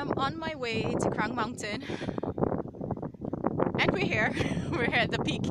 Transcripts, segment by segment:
am on my way to Krang Mountain, and we're here. We're here at the peak.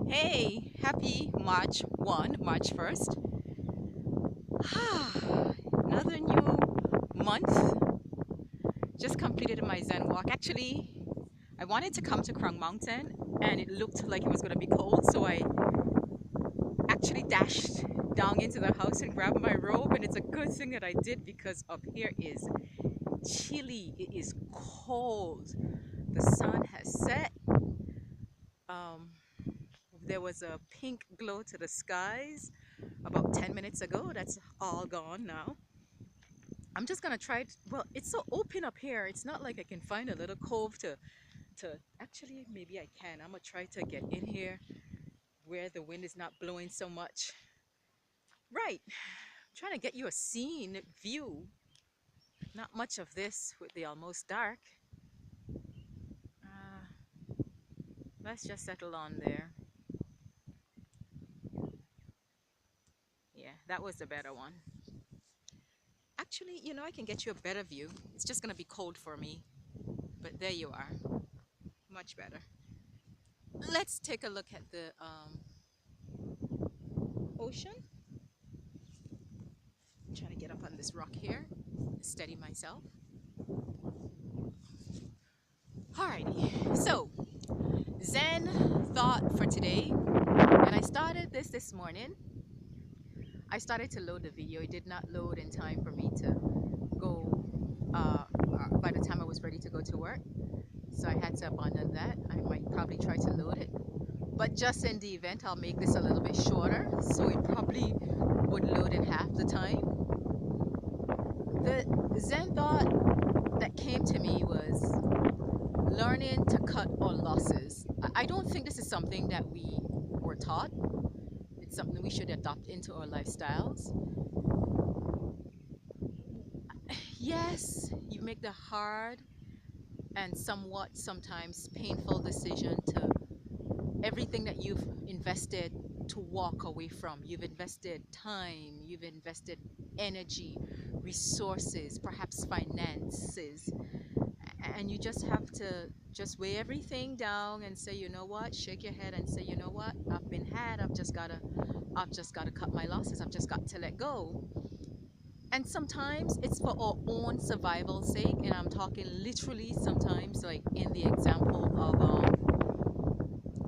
Hey, happy March 1, March 1st. Another new month. Just completed my Zen walk. Actually, I wanted to come to Krang Mountain, and it looked like it was going to be cold, so I actually dashed down into the house and grabbed my robe. And it's a good thing that I did, because up here is chilly. It is cold. The sun has set. Um, there was a pink glow to the skies about 10 minutes ago. That's all gone now. I'm just gonna try it. Well, it's so open up here. It's not like I can find a little cove to actually, maybe I can. I'm gonna try to get in here where the wind is not blowing so much. Right. I'm trying to get you a scene view. Not much of this with the almost dark. Uh, let's just settle on there. Yeah, that was the better one. Actually, I can get you a better view. It's just gonna be cold for me. But there you are. Much better. Let's take a look at the ocean. I'm trying to get up on this rock here. Steady myself. Alrighty. So, Zen thought for today. And I started this morning. I started to load the video. It did not load in time for me to go by the time I was ready to go to work. So I had to abandon that. I might probably try to load it. But just in the event, I'll make this a little bit shorter, so it probably would load in half the time. The Zen thought that came to me was learning to cut our losses. I don't think this is something that we were taught. It's something we should adopt into our lifestyles. Yes, you make the hard and somewhat sometimes painful decision to everything that you've invested to walk away from. You've invested time, you've invested energy, resources, perhaps finances, and you just have to just weigh everything down and say, you know what, shake your head and say, you know what, I've been had. I've just gotta cut my losses. I've just got to let go. And sometimes it's for our own survival sake, and I'm talking literally sometimes, like in the example of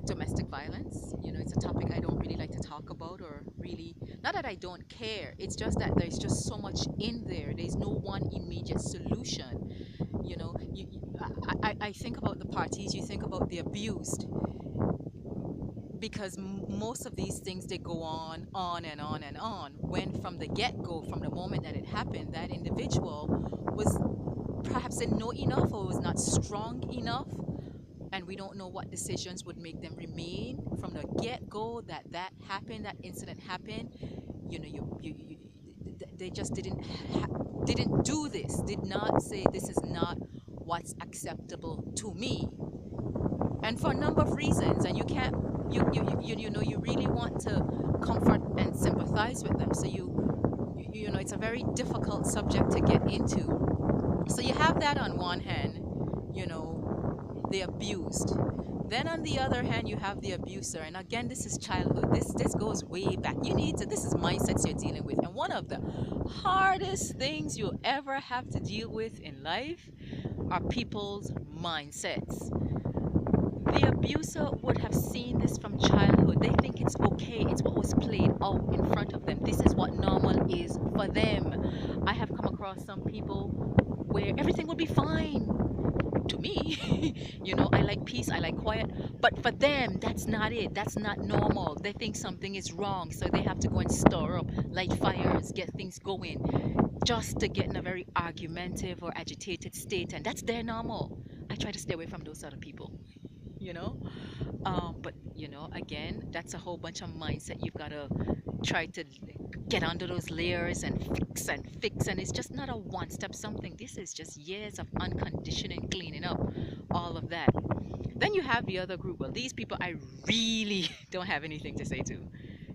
domestic violence. It's a topic I don't really like to talk about, or really, not that I don't care, it's just that there's just so much in there. There's no one immediate solution. I think about the parties, you think about the abused, because most of these things, they go on and on and on, when from the get-go, from the moment that it happened, that individual was perhaps didn't know enough, or was not strong enough, and we don't know what decisions would make them remain from the get-go, that happened, that incident happened. They just didn't do this, did not say, this is not what's acceptable to me, and for a number of reasons. And you can't, you really want to comfort and sympathize with them, so it's a very difficult subject to get into. So you have that on one hand, the abused. Then on the other hand, you have the abuser. And again, this is childhood. This goes way back. This is mindsets you're dealing with. And one of the hardest things you'll ever have to deal with in life are people's mindsets. The abuser would have seen this from childhood. They think it's okay. It's what was played out in front of them. This is what normal is for them. I have come across some people where everything will be fine. To me, I like peace, I like quiet, but for them, that's not it. That's not normal. They think something is wrong, so they have to go and stir up, light fires, get things going, just to get in a very argumentative or agitated state, and that's their normal. I try to stay away from those sort of people, you know. But again, that's a whole bunch of mindset. You've got to try to get under those layers and fix, and it's just not a one-step something. This is just years of unconditioning, cleaning up, all of that. Then you have the other group. Well, these people I really don't have anything to say to.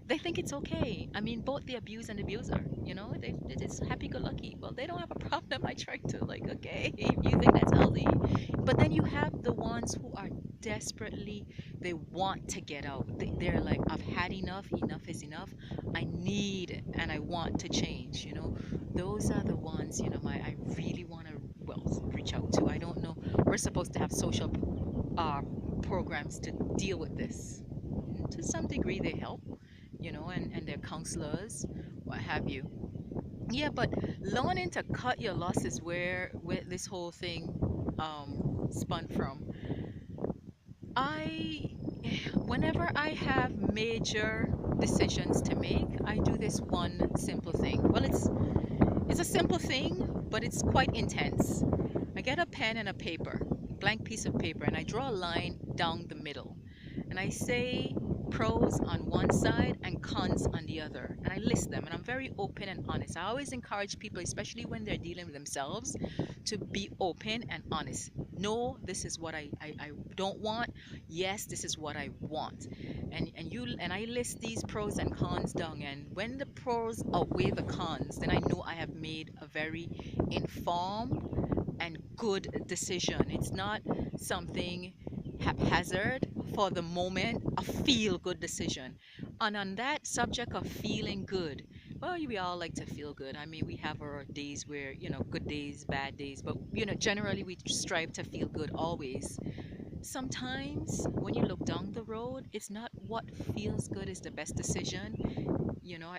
They think it's okay. I mean, both the abused and abuser, they just happy-go-lucky. Well, they don't have a problem. I try to like, okay, if you think that's healthy, but then you have the ones who are desperately, they want to get out. They're like, I've had enough. Enough is enough. I need and I want to change. Those are the ones, I really want to, well, reach out to. I don't know. We're supposed to have social uh, programs to deal with this. To some degree, they help, and their counselors, what have you. Yeah, but learning to cut your losses, where this whole thing spun from. I, whenever I have major decisions to make, I do this one simple thing. Well, it's a simple thing, but it's quite intense. I get a pen and a paper, blank piece of paper, and I draw a line down the middle. And I say pros on one side and cons on the other. And I list them, and I'm very open and honest. I always encourage people, especially when they're dealing with themselves, to be open and honest. No, this is what I don't want. Yes, this is what I want. And I list these pros and cons down. And when the pros outweigh the cons, then I know I have made a very informed and good decision. It's not something haphazard, for the moment, a feel good decision. And on that subject of feeling good, well, we all like to feel good. I mean, we have our days where, good days, bad days, but, generally we strive to feel good always. Sometimes when you look down the road, it's not what feels good is the best decision.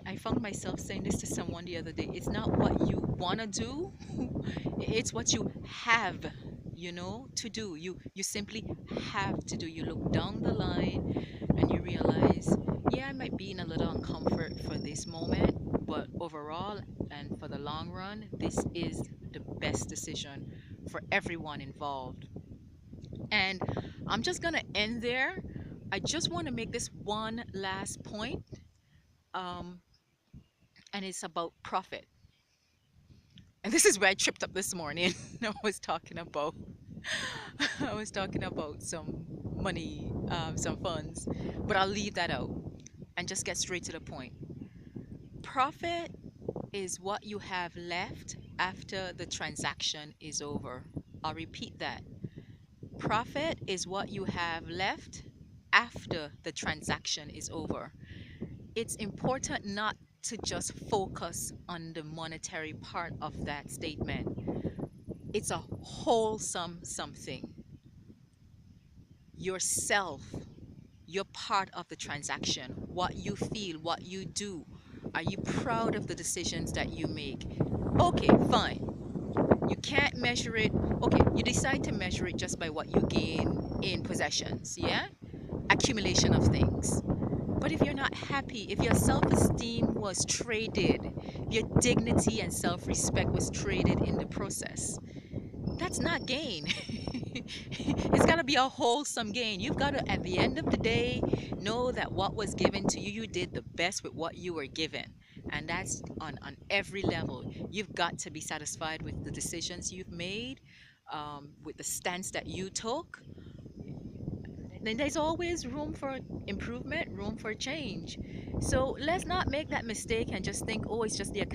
I found myself saying this to someone the other day. It's not what you want to do, it's what you have, to do. You simply have to do. You look down the line and you realize, yeah, I might be in a little uncomfort for this moment, but overall and for the long run, this is the best decision for everyone involved. And I'm just going to end there. I just want to make this one last point, um, and it's about profit. And this is where I tripped up this morning. I was talking about I was talking about some money, some funds, but I'll leave that out and just get straight to the point. Profit is what you have left after the transaction is over. I'll repeat that. Profit is what you have left after the transaction is over. It's important not to just focus on the monetary part of that statement. It's a wholesome something. Yourself, you're part of the transaction. What you feel, what you do. Are you proud of the decisions that you make? Okay, fine. You can't measure it. Okay, you decide to measure it just by what you gain in possessions, yeah? Accumulation of things. But if you're not happy, if your self-esteem was traded, if your dignity and self-respect was traded in the process, that's not gain. It's got to be a wholesome gain. You've got to, at the end of the day, know that what was given to you, you did the best with what you were given. And that's on every level. You've got to be satisfied with the decisions you've made, with the stance that you took. Then there's always room for improvement, room for change. So let's not make that mistake and just think, oh, it's just the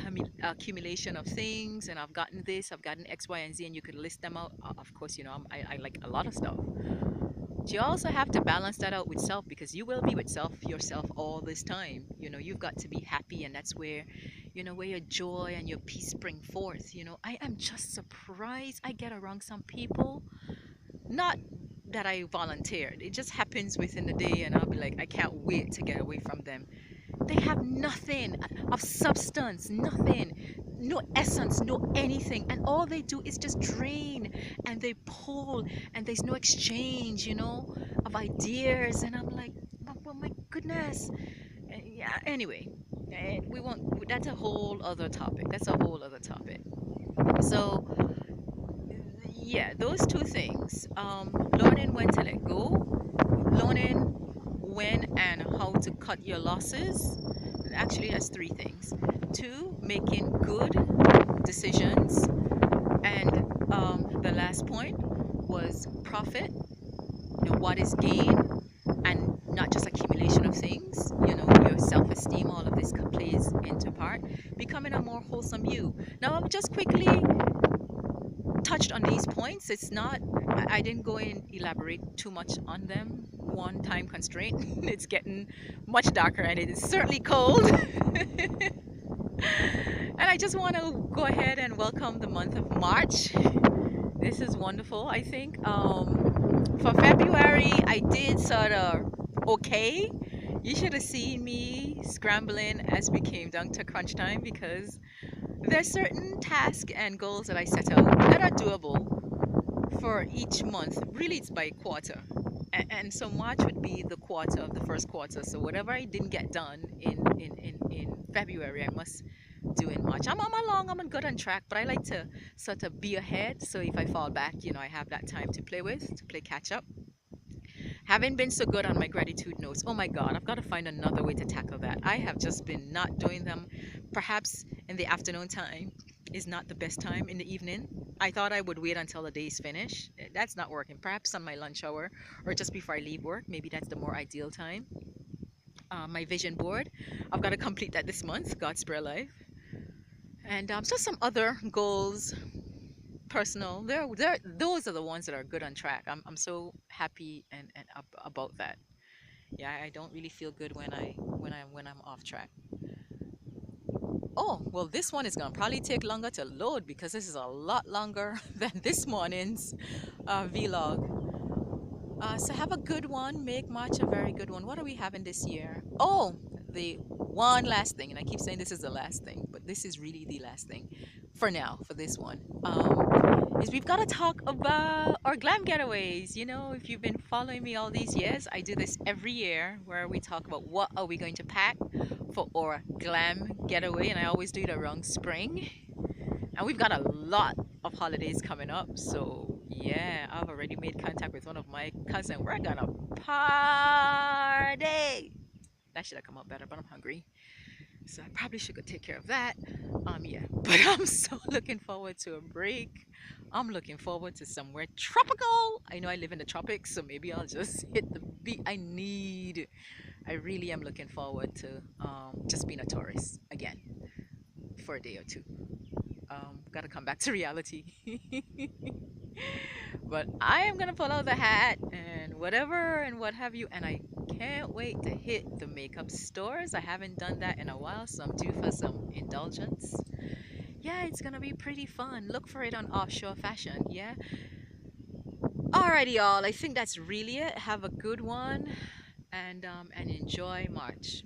accumulation of things, and I've gotten this, I've gotten X, Y, and Z, and you could list them out. Of course, I like a lot of stuff. But you also have to balance that out with self, because you will be with yourself all this time. You've got to be happy, and that's where your joy and your peace spring forth. I am just surprised I get around some people, not that I volunteered. It just happens within the day, and I'll be like, I can't wait to get away from them. They have nothing of substance, nothing, no essence, no anything, and all they do is just drain and they pull, and there's no exchange, of ideas. And I'm like, oh my goodness. Yeah. Anyway, we won't. That's a whole other topic. That's a whole other topic. So yeah, those two things, learning when to let go, learning when and how to cut your losses. Actually, that's three things. Two, making good decisions. And the last point was profit. What is gain, and not just accumulation of things, your self-esteem. becoming a more wholesome you. Now, I'm just quickly touched on these points. It's not, I didn't go and elaborate too much on them. One, time constraint. It's getting much darker and it is certainly cold. And I just want to go ahead and welcome the month of March. This is wonderful, I think. For February, I did sort of okay. You should have seen me scrambling as we came down to crunch time because there's certain tasks and goals that I set out that are doable for each month. Really, it's by quarter. And so March would be the quarter of the first quarter. So whatever I didn't get done in February, I must do in March. I'm on good on track, but I like to sort of be ahead. So if I fall back, I have that time to play with, to play catch up. Haven't been so good on my gratitude notes. Oh my God, I've got to find another way to tackle that. I have just been not doing them. Perhaps in the afternoon time is not the best time in the evening. I thought I would wait until the day's finished. That's not working. Perhaps on my lunch hour or just before I leave work. Maybe that's the more ideal time. My vision board, I've got to complete that this month. God spare life. And so some other goals, personal. Those are the ones that are good on track. I'm so happy and about that. Yeah, I don't really feel good when I'm off track. Oh, well, this one is gonna probably take longer to load because this is a lot longer than this morning's vlog. So have a good one. Make March a very good one. What are we having this year? Oh, the one last thing, and I keep saying this is the last thing, but this is really the last thing for now, for this one. Is we've got to talk about our glam getaways. If you've been following me all these years, I do this every year where we talk about what are we going to pack for our glam getaway, and I always do it around spring. And we've got a lot of holidays coming up. So, yeah, I've already made contact with one of my cousins. We're gonna party. That should have come out better, but I'm hungry. So I probably should go take care of that. Yeah, but I'm so looking forward to a break. I'm looking forward to somewhere tropical. I know I live in the tropics, so maybe I'll just hit the beat. I really am looking forward to just being a tourist again for a day or two. Got to come back to reality. But I am gonna pull out the hat and whatever and what have you, and I can't wait to hit the makeup stores. I haven't done that in a while, so I'm due for some indulgence. Yeah, it's gonna be pretty fun. Look for it on Offshore Fashion. Yeah. Alrighty, y'all. I think that's really it. Have a good one and enjoy March.